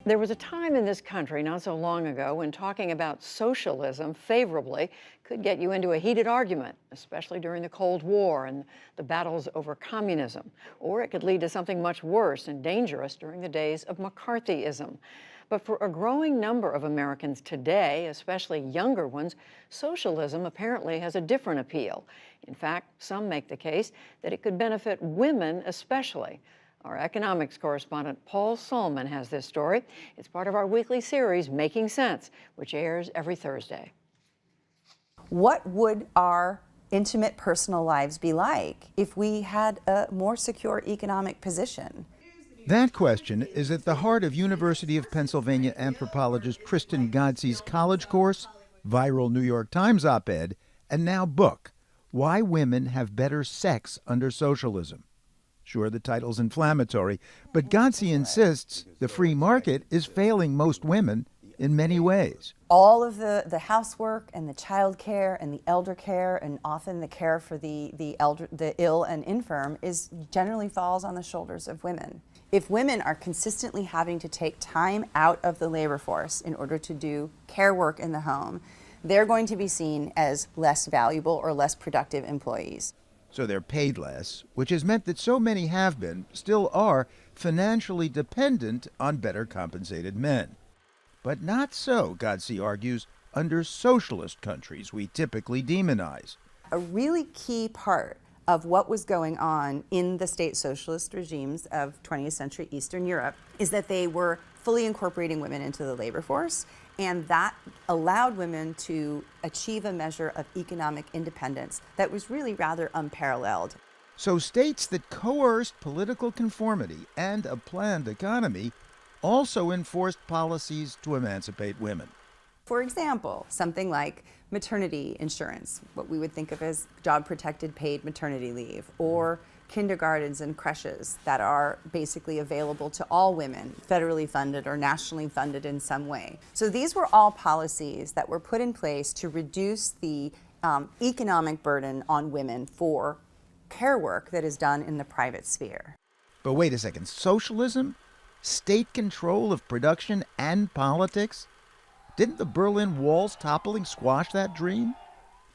There was a time in this country not so long ago when talking about socialism favorably could get you into a heated argument, especially during the Cold War and the battles over communism. Or it could lead to something much worse and dangerous during the days of McCarthyism. But for a growing number of Americans today, especially younger ones, socialism apparently has a different appeal. In fact, some make the case that it could benefit women especially. Our economics correspondent Paul Solman has this story. It's part of our weekly series, Making Sense, which airs every Thursday. What would our intimate personal lives be like if we had a more secure economic position? That question is at the heart of University of Pennsylvania anthropologist Kristen Ghodsee's college course, viral New York Times op-ed, and now book, Why Women Have Better Sex Under Socialism. Sure, the title's inflammatory, but Ghodsee insists the free market is failing most women in many ways. All of the housework and the child care and the elder care and often the care for the ill and infirm generally falls on the shoulders of women. If women are consistently having to take time out of the labor force in order to do care work in the home, they're going to be seen as less valuable or less productive employees. So they're paid less, which has meant that so many have been, still are, financially dependent on better compensated men. But not so, Ghodsee argues, under socialist countries we typically demonize. A really key part of what was going on in the state socialist regimes of 20th century Eastern Europe is that they were fully incorporating women into the labor force, and that allowed women to achieve a measure of economic independence that was really rather unparalleled. So states that coerced political conformity and a planned economy also enforced policies to emancipate women. For example, something like maternity insurance, what we would think of as job-protected paid maternity leave, or kindergartens and creches that are basically available to all women, federally funded or nationally funded in some way. So these were all policies that were put in place to reduce the economic burden on women for care work that is done in the private sphere. But wait a second, socialism? State control of production and politics? Didn't the Berlin Wall's toppling squash that dream?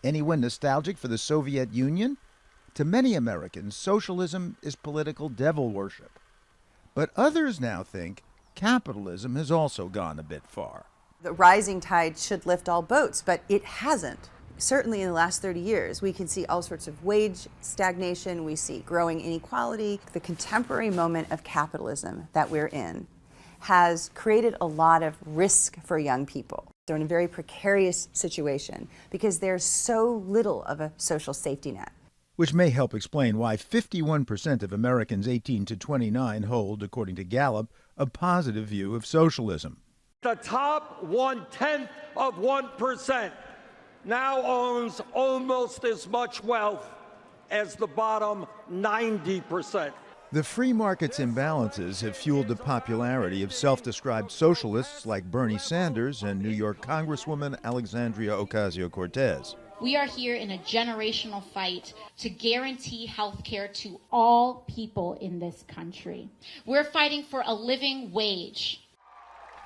Anyone nostalgic for the Soviet Union? To many Americans, socialism is political devil worship. But others now think capitalism has also gone a bit far. The rising tide should lift all boats, but it hasn't. Certainly in the last 30 years, we can see all sorts of wage stagnation, we see growing inequality. The contemporary moment of capitalism that we're in has created a lot of risk for young people. They're in a very precarious situation because there's so little of a social safety net. Which may help explain why 51% of Americans 18 to 29 hold, according to Gallup, a positive view of socialism. The top 1/10 of 1% now owns almost as much wealth as the bottom 90%. The free market's imbalances have fueled the popularity of self-described socialists like Bernie Sanders and New York Congresswoman Alexandria Ocasio-Cortez. We are here in a generational fight to guarantee health care to all people in this country. We're fighting for a living wage.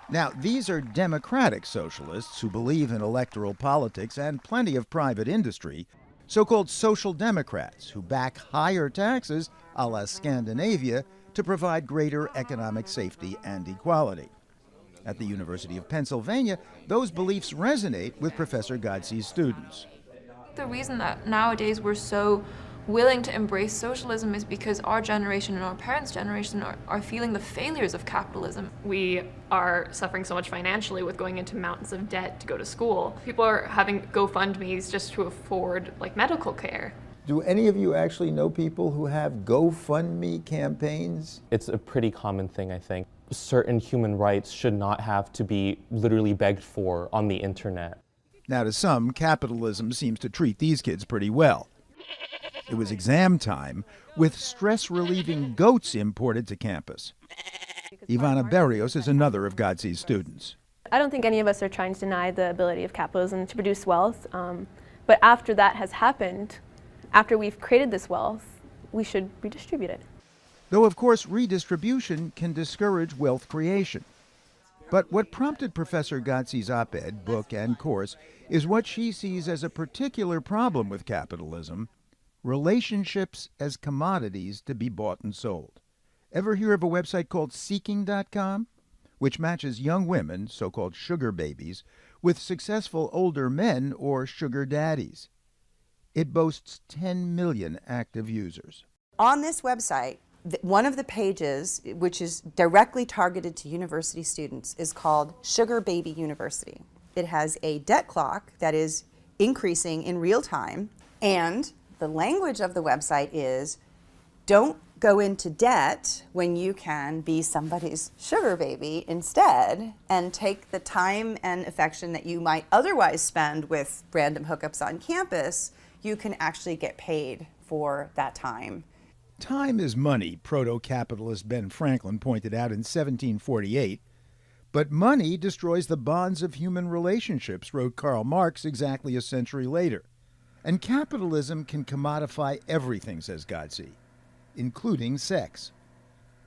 Now, these are democratic socialists who believe in electoral politics and plenty of private industry, so-called social democrats who back higher taxes, a la Scandinavia, to provide greater economic safety and equality. At the University of Pennsylvania, those beliefs resonate with Professor Ghodsee's students. The reason that nowadays we're so willing to embrace socialism is because our generation and our parents' generation are feeling the failures of capitalism. We are suffering so much financially with going into mountains of debt to go to school. People are having GoFundMes just to afford medical care. Do any of you actually know people who have GoFundMe campaigns? It's a pretty common thing, I think. Certain human rights should not have to be literally begged for on the internet. Now, to some, capitalism seems to treat these kids pretty well. It was exam time, with stress-relieving goats imported to campus. Ivana Berrios is another of Ghodsee's students. I don't think any of us are trying to deny the ability of capitalism to produce wealth, but after that has happened, after we've created this wealth, we should redistribute it. Though, of course, redistribution can discourage wealth creation. But what prompted Professor Ghodsee's op-ed, book, and course is what she sees as a particular problem with capitalism: relationships as commodities to be bought and sold. Ever hear of a website called Seeking.com, which matches young women, so-called sugar babies, with successful older men or sugar daddies? It boasts 10 million active users. On this website, one of the pages, which is directly targeted to university students, is called Sugar Baby University. It has a debt clock that is increasing in real time, and the language of the website is, don't go into debt when you can be somebody's sugar baby instead, and take the time and affection that you might otherwise spend with random hookups on campus. You can actually get paid for that time. Time is money, proto-capitalist Ben Franklin pointed out in 1748. But money destroys the bonds of human relationships, wrote Karl Marx exactly a century later. And capitalism can commodify everything, says Ghodsee, including sex.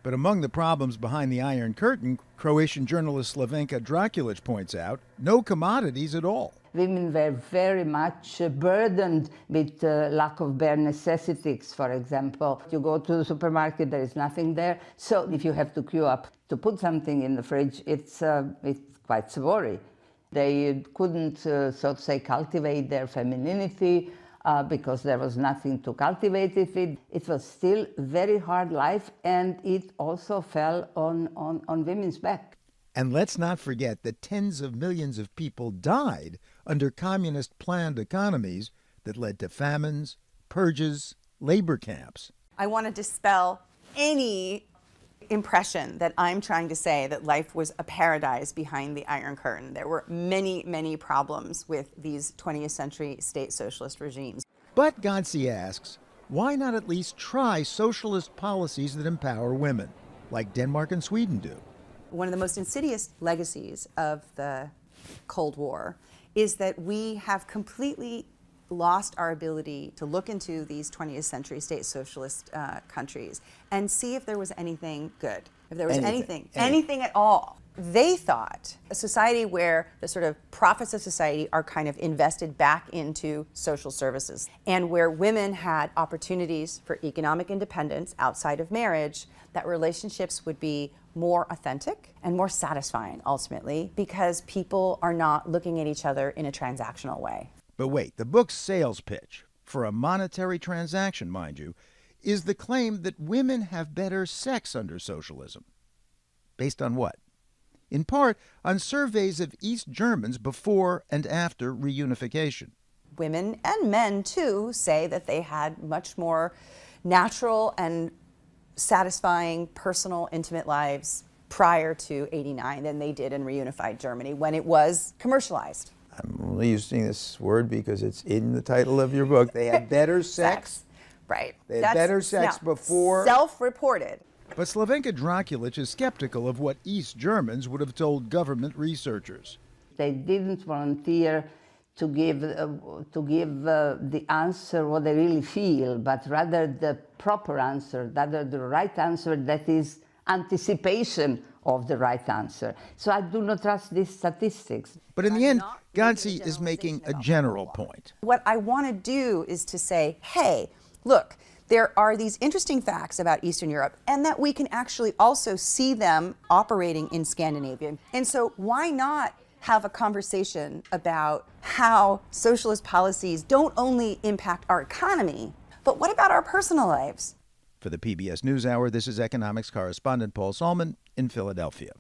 But among the problems behind the Iron Curtain, Croatian journalist Slavenka Drakulic points out, no commodities at all. Women were very much burdened with lack of bare necessities, for example. You go to the supermarket, there is nothing there. So if you have to queue up to put something in the fridge, it's quite savory. They couldn't, so to say, cultivate their femininity because there was nothing to cultivate it with. It was still a very hard life, and it also fell on women's back. And let's not forget that tens of millions of people died under communist planned economies that led to famines, purges, labor camps. I want to dispel any impression that I'm trying to say that life was a paradise behind the Iron Curtain. There were many, many problems with these 20th century state socialist regimes. But Ghodsee asks, why not at least try socialist policies that empower women, like Denmark and Sweden do? One of the most insidious legacies of the Cold War is that we have completely lost our ability to look into these 20th century state socialist countries and see if there was anything good, if there was anything at all. They thought a society where the sort of profits of society are kind of invested back into social services, and where women had opportunities for economic independence outside of marriage, that relationships would be more authentic and more satisfying ultimately, because people are not looking at each other in a transactional way. But wait, the book's sales pitch, for a monetary transaction, mind you, is the claim that women have better sex under socialism. Based on what? In part, on surveys of East Germans before and after reunification. Women and men, too, say that they had much more natural and satisfying, personal, intimate lives prior to '89 than they did in reunified Germany when it was commercialized. I'm only using this word because it's in the title of your book. They had better sex. Right. They had better sex before. Self-reported. But Slavenka Drakulic is skeptical of what East Germans would have told government researchers. They didn't volunteer to give the answer what they really feel, but rather the proper answer, rather the right answer that is anticipation of the right answer. So I do not trust these statistics. But in the end, Ghodsee is making a general point. What I want to do is to say, hey, look, there are these interesting facts about Eastern Europe, and that we can actually also see them operating in Scandinavia. And so why not have a conversation about how socialist policies don't only impact our economy, but what about our personal lives? For the PBS NewsHour, this is economics correspondent Paul Solman in Philadelphia.